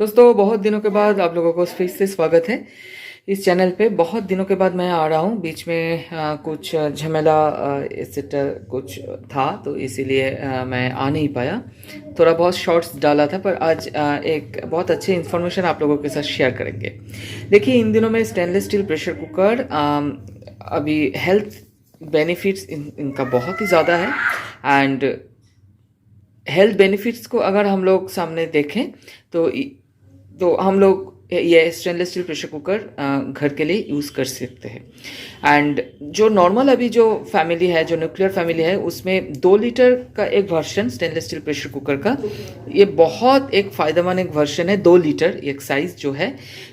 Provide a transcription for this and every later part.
दोस्तों बहुत दिनों के बाद आप लोगों को फिर से स्वागत है इस चैनल पे। बहुत दिनों के बाद मैं आ रहा हूँ। बीच में कुछ झमेला एक्सेट्रा कुछ था, तो इसीलिए मैं आ नहीं पाया। थोड़ा बहुत शॉर्ट्स डाला था, पर आज एक बहुत अच्छी इन्फॉर्मेशन आप लोगों के साथ शेयर करेंगे। देखिए, इन दिनों में स्टेनलेस स्टील प्रेशर कुकर अभी हेल्थ बेनिफिट्स इनका बहुत ही ज़्यादा है। एंड हेल्थ बेनिफिट्स को अगर हम लोग सामने देखें तो हम लोग ये स्टेनलेस स्टील प्रेशर कुकर घर के लिए यूज़ कर सकते हैं। एंड जो नॉर्मल अभी जो फैमिली है, जो न्यूक्लियर फैमिली है, उसमें 2 लीटर का एक version stainless steel pressure cooker का, ये बहुत एक फ़ायदेमंद एक वर्जन है। 2 लीटर एक साइज़ जो है,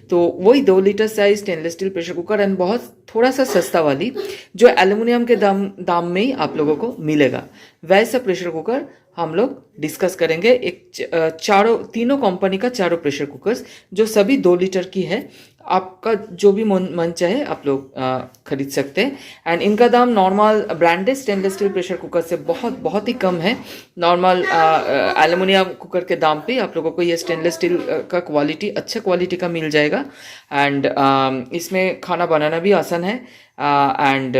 तो वही 2 litre size stainless steel pressure cooker and बहुत थोड़ा सा सस्ता वाली जो एल्युमिनियम के दाम में ही आप लोगों को मिलेगा, वैसा प्रेशर कुकर हम लोग डिस्कस करेंगे। तीनों कंपनी का चारों प्रेशर कुकर्स जो सभी 2 लीटर की है। आपका जो भी मन चाहे आप लोग खरीद सकते हैं। एंड इनका दाम normal branded stainless steel pressure cooker से बहुत ही कम है। नॉर्मल एल्युमिनियम कुकर के दाम पे आप लोगों को ये स्टेनलेस स्टील का क्वालिटी अच्छा क्वालिटी का मिल जाएगा। एंड इसमें खाना बनाना भी आसान है। एंड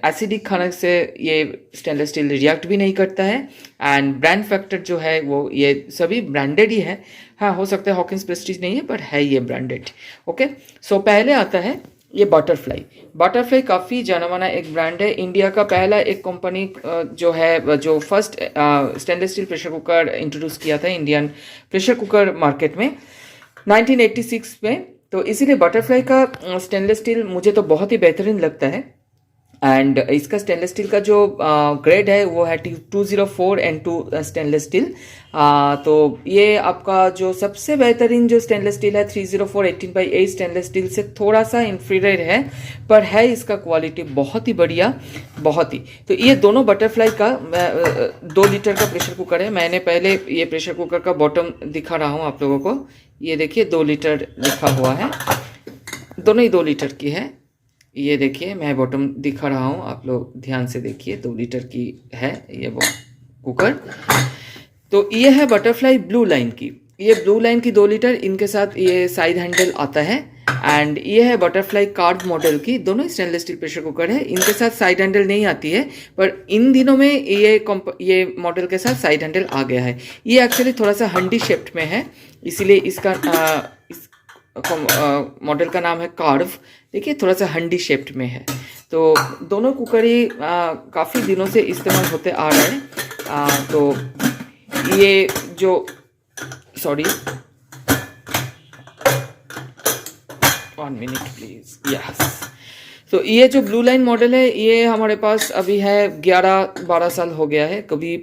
एसिडिक खाने से ये स्टेनलेस स्टील रिएक्ट भी नहीं करता है। एंड ब्रांड फैक्टर जो है वो ये सभी ब्रांडेड ही है। हाँ, हो सकता है हॉकिंस प्रेस्टीज नहीं है, पर है ये ब्रांडेड। ओके, सो पहले आता है ये बटरफ्लाई काफ़ी जाना माना एक ब्रांड है। इंडिया का पहला एक कंपनी जो है, जो first stainless steel pressure cooker introduce किया था इंडियन प्रेशर कुकर मार्केट में 1986 में। तो इसीलिए बटरफ्लाई का स्टेनलेस स्टील मुझे तो बहुत ही बेहतरीन लगता है। एंड इसका स्टेनलेस स्टील का जो ग्रेड है वो है 204N2 स्टेनलेस स्टील। तो ये आपका जो सबसे बेहतरीन जो स्टेनलेस स्टील है 304 18/8 स्टेनलेस स्टील से थोड़ा सा इंफीरियर है, पर है इसका क्वालिटी बहुत ही बढ़िया, बहुत ही। तो ये दोनों बटरफ्लाई का 2 लीटर का प्रेशर कुकर है। मैंने पहले ये प्रेशर कुकर का बॉटम दिखा रहा हूँ आप लोगों को। ये देखिए 2 लीटर लिखा हुआ है, दोनों ही 2 लीटर की है। ये देखिए मैं बॉटम दिखा रहा हूँ, आप लोग ध्यान से देखिए, 2 लीटर की है ये वो कुकर। तो ये है बटरफ्लाई ब्लू लाइन की, ये ब्लू लाइन की 2 लीटर, इनके साथ ये साइड हैंडल आता है। एंड ये है बटरफ्लाई कार्व मॉडल की, दोनों स्टेनलेस स्टील प्रेशर कुकर है। इनके साथ साइड हैंडल नहीं आती है, पर इन दिनों में ये मॉडल के साथ साइड हैंडल आ गया है। ये एक्चुअली थोड़ा सा हंडी शेप्ड में है, इसीलिए इसका मॉडल का नाम है कार्व। देखिए थोड़ा सा हंडी शेप्ड में है। तो दोनों कुकर ही काफ़ी दिनों से इस्तेमाल होते आ रहे हैं। तो ये जो सॉरी 1 मिनट प्लीज, यस। तो ये जो ब्लू लाइन मॉडल है, ये हमारे पास अभी है 11-12 साल हो गया है, कोई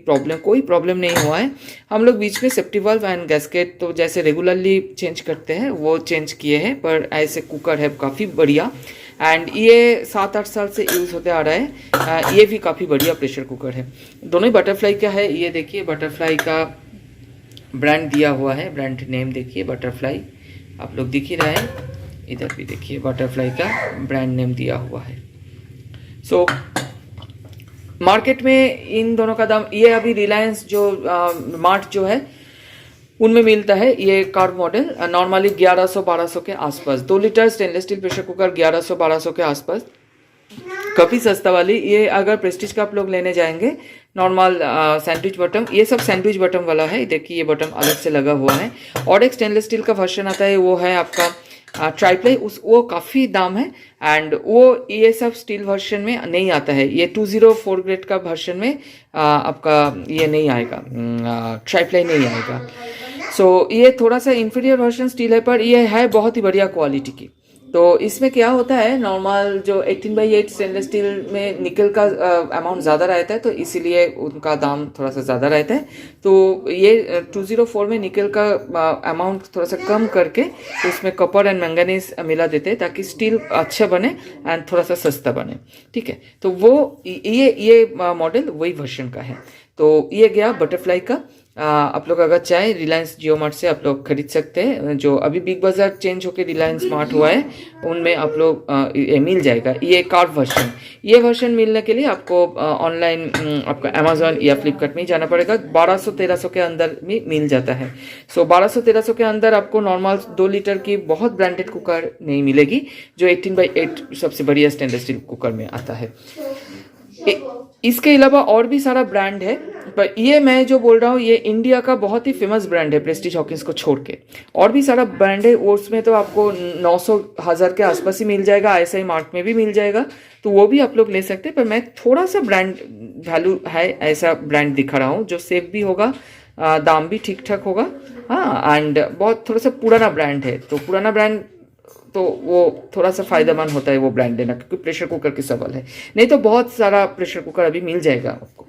प्रॉब्लम नहीं हुआ है। हम लोग बीच में सेफ्टी वाल्व एंड गैस्केट तो जैसे रेगुलरली चेंज करते हैं वो चेंज किए हैं, पर ऐसे कुकर है काफ़ी बढ़िया। एंड ये 7-8 साल से यूज़ होते आ रहा है। ये भी काफ़ी बढ़िया प्रेशर कुकर है। दोनों ही बटरफ्लाई का है। ये देखिए बटरफ्लाई का ब्रांड दिया हुआ है, ब्रांड नेम देखिए बटरफ्लाई, आप लोग दिख ही रहा है। इधर भी देखिए बटरफ्लाई का ब्रांड नेम दिया हुआ है। सो मार्केट में इन दोनों का दाम, ये अभी रिलायंस जो मार्ट जो है उनमें मिलता है ये कार्व मॉडल नॉर्मली 1100-1200 के आसपास। 2 litre stainless steel pressure cooker 1100-1200 के आसपास, काफ़ी सस्ता वाली। ये अगर प्रेस्टीज का आप लोग लेने जाएंगे, नॉर्मल सैंडविच बटन, ये सब सैंडविच बटन वाला है। देखिए ये बटन अलग से लगा हुआ है। और एक स्टेनलेस स्टील का वर्जन आता है, वो है आपका ट्राइप्लाई, वो काफ़ी दाम है। एंड वो ये सब स्टील वर्जन में नहीं आता है। ये 204 ग्रेड का वर्जन में आपका ये नहीं आएगा, ट्राइप्लाई नहीं आएगा। सो ये थोड़ा सा इंफीरियर वर्जन स्टील है, पर ये है बहुत ही बढ़िया क्वालिटी की। तो इसमें क्या होता है, नॉर्मल जो 18/8 स्टेनलेस स्टील में निकल का अमाउंट ज़्यादा रहता है, तो इसीलिए उनका दाम थोड़ा सा ज़्यादा रहता है। तो ये 204 में निकल का अमाउंट थोड़ा सा कम करके उसमें कॉपर एंड मैंगनीज मिला देते हैं, ताकि स्टील अच्छा बने एंड थोड़ा सा सस्ता बने। ठीक है, तो वो ये मॉडल वही वर्जन का है। तो ये गया बटरफ्लाई का। आप लोग अगर चाहे रिलायंस जियो मार्ट से आप लोग खरीद सकते हैं। जो अभी बिग बाज़ार चेंज होकर रिलायंस स्मार्ट हुआ है उनमें आप लोग ये मिल जाएगा। ये कार्ड वर्जन, ये वर्जन मिलने के लिए आपको ऑनलाइन आपका अमेजोन या फ्लिपकार्ट में ही जाना पड़ेगा। 1200-1300 के अंदर में मिल जाता है। सो 1200-1300 के अंदर आपको नॉर्मल 2 लीटर की बहुत ब्रांडेड कुकर नहीं मिलेगी, जो 18x8 सबसे बढ़िया स्टेनलेस स्टील कुकर में आता है। इसके अलावा और भी सारा ब्रांड है, पर ये मैं जो बोल रहा हूँ ये इंडिया का बहुत ही फेमस ब्रांड है प्रेस्टीज हॉकिंस को छोड़ के। और भी सारा ब्रांड है, उसमें तो आपको 900-1000 के आसपास ही मिल जाएगा, आईएसआई मार्क में भी मिल जाएगा, तो वो भी आप लोग ले सकते हैं। पर मैं थोड़ा सा ब्रांड वैल्यू है ऐसा ब्रांड दिखा रहा हूँ जो सेफ भी होगा, दाम भी ठीक ठाक होगा, हाँ, एंड बहुत थोड़ा सा पुराना ब्रांड है। तो पुराना ब्रांड तो वो थोड़ा सा फायदेमंद होता है वो ब्रांड लेना, क्योंकि प्रेशर कुकर की सवाल है, नहीं तो बहुत सारा प्रेशर कुकर अभी मिल जाएगा आपको।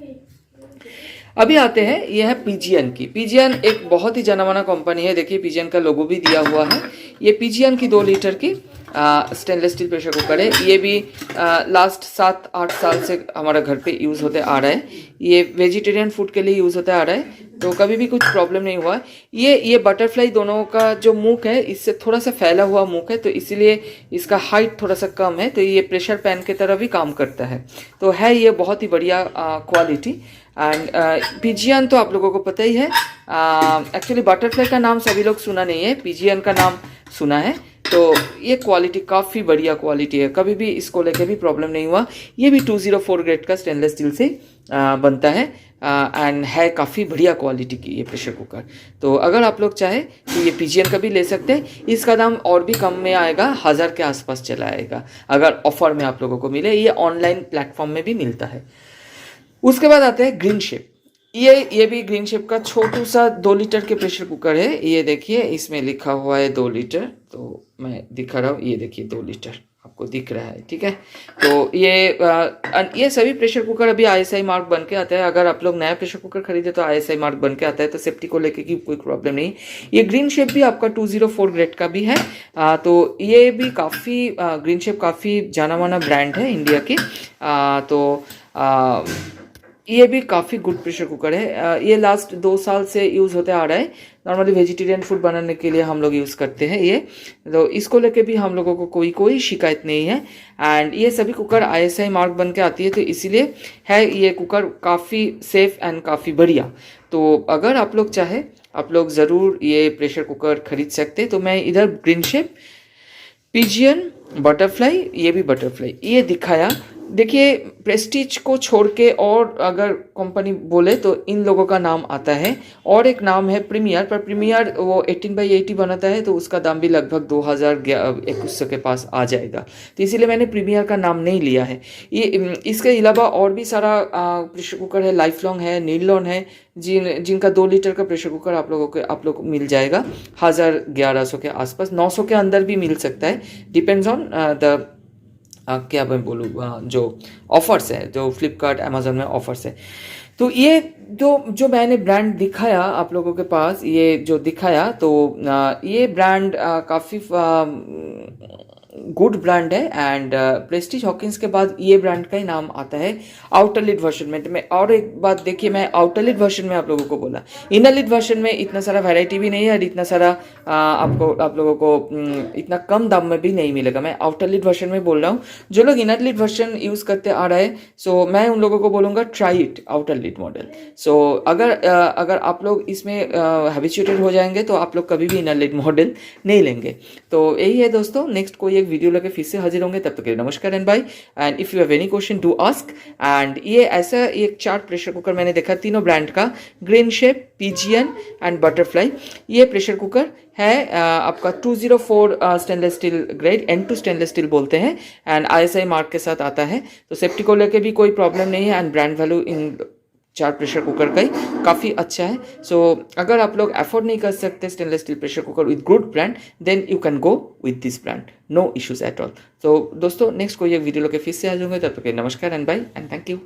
अभी आते हैं, ये है पीजीएन की। पीजीएन एक बहुत ही जाना माना कंपनी है। देखिए पीजीएन का लोगो भी दिया हुआ है। ये पीजीएन की 2 लीटर की स्टेनलेस स्टील प्रेशर कुकर है। ये भी लास्ट 7-8 साल से हमारा घर पे यूज़ होते आ रहा है। ये वेजिटेरियन फूड के लिए यूज़ होता आ रहा है, तो कभी भी कुछ प्रॉब्लम नहीं हुआ। ये बटरफ्लाई दोनों का जो मुख है इससे थोड़ा सा फैला हुआ मुख है, तो इसीलिए इसका हाइट थोड़ा सा कम है, तो ये प्रेशर पैन की तरह भी काम करता है। तो है ये बहुत ही बढ़िया क्वालिटी। एंड पीजीएन तो आप लोगों को पता ही है। एक्चुअली बटरफ्लाई का नाम सभी लोग सुना नहीं है, पीजीएन का नाम सुना है। तो ये क्वालिटी काफ़ी बढ़िया क्वालिटी है, कभी भी इसको लेके भी प्रॉब्लम नहीं हुआ। ये भी 204 ग्रेड का स्टेनलेस स्टील से बनता है एंड है काफ़ी बढ़िया क्वालिटी की ये प्रेशर कुकर। तो अगर आप लोग चाहे तो ये पीजीएन का भी ले सकते हैं। इसका दाम और भी कम में आएगा, 1000 के आसपास चला आएगा अगर ऑफर में आप लोगों को मिले। ये ऑनलाइन प्लेटफॉर्म में भी मिलता है। उसके बाद आते हैं ग्रीन शेप। ये भी ग्रीन शेप का छोटू सा 2 लीटर के प्रेशर कुकर है। ये देखिए इसमें लिखा हुआ है 2 लीटर, तो मैं दिखा रहा हूँ, ये देखिए 2 लीटर आपको दिख रहा है, ठीक है। तो ये सभी प्रेशर कुकर अभी आईएसआई मार्क बन के आता है। अगर आप लोग नया प्रेशर कुकर खरीदे तो आईएसआई मार्क बन के आता है, तो सेफ्टी को लेके की कोई प्रॉब्लम नहीं। ये ग्रीन शेप भी आपका 204 ग्रेड का भी है। तो ये भी काफ़ी ग्रीन शेप काफ़ी जाना माना ब्रांड है इंडिया की। ये भी काफ़ी गुड प्रेशर कुकर है। ये लास्ट 2 साल से यूज़ होते आ रहा है। नॉर्मली वेजिटेरियन फूड बनाने के लिए हम लोग यूज़ करते हैं ये, तो इसको लेके भी हम लोगों को कोई शिकायत नहीं है। एंड ये सभी कुकर आईएसआई मार्क बन के आती है, तो इसीलिए है ये कुकर काफ़ी सेफ एंड काफ़ी बढ़िया। तो अगर आप लोग चाहे आप लोग ज़रूर ये प्रेशर कुकर खरीद सकते। तो मैं इधर ग्रीन शेप, पीजीएन, बटरफ्लाई, ये भी बटरफ्लाई ये दिखाया। देखिए प्रेस्टीज को छोड़ के और अगर कंपनी बोले तो इन लोगों का नाम आता है, और एक नाम है प्रीमियर, पर प्रीमियर वो 18x80 बनाता है, तो उसका दाम भी लगभग 2021 के पास आ जाएगा, तो इसीलिए मैंने प्रीमियर का नाम नहीं लिया है। ये इसके अलावा और भी सारा प्रेशर कुकर है, लाइफ लॉन्ग है, नीलॉन है, जिनका 2 लीटर का प्रेशर कुकर आप लोग मिल जाएगा 1000-1100 के आसपास, 900 के अंदर भी मिल सकता है, डिपेंड्स ऑन द क्या मैं बोलूँ जो ऑफर्स है, जो फ्लिपकार्ट अमेजोन में ऑफर्स है। तो ये जो मैंने ब्रांड दिखाया आप लोगों के पास, ये जो दिखाया, तो ये ब्रांड काफ़ी गुड ब्रांड है। एंड प्रेस्टीज हॉकिंस के बाद ये ब्रांड का ही नाम आता है आउटर लिड वर्जन में। तो मैं और एक बात देखिए, मैं आउटर लिड वर्जन में आप लोगों को बोला, इनर लिड वर्जन में इतना सारा वैरायटी भी नहीं है और इतना सारा आप लोगों को इतना कम दाम में भी नहीं मिलेगा। मैं आउटर लिड वर्जन में बोल रहा हूँ। जो लोग इनर लिड वर्जन यूज़ करते आ रहा है, सो मैं उन लोगों को बोलूँगा try it outer lid model. So अगर आप लोग इसमें हैबिचुएटेड हो जाएंगे तो आप लोग कभी भी इनर लिड मॉडल नहीं लेंगे। तो यही है दोस्तों, नेक्स्ट कोई एक वीडियो लेके फिर से हाजिर होंगे, तब तक के लिए नमस्कार and bye. And if you have any question do ask. एंड ये ऐसा एक 4 प्रेशर कुकर मैंने देखा तीनों ब्रांड का, green shape, PGN and butterfly. ये प्रेशर कुकर है आपका 204 stainless steel grade, N2 stainless steel बोलते हैं, एंड आईएसआई मार्क के साथ आता है। तो सेफ्टी को लेके भी कोई प्रॉब्लम नहीं है, and brand value in 4 pressure cooker का ही काफ़ी अच्छा है। सो अगर आप लोग अफोर्ड नहीं कर सकते stainless steel pressure cooker with good brand, then you can go with this brand, no issues at all. तो दोस्तों नेक्स्ट कोई एक वीडियो लेके फिर से आ जाऊंगे, तब तक नमस्कार and bye and thank you.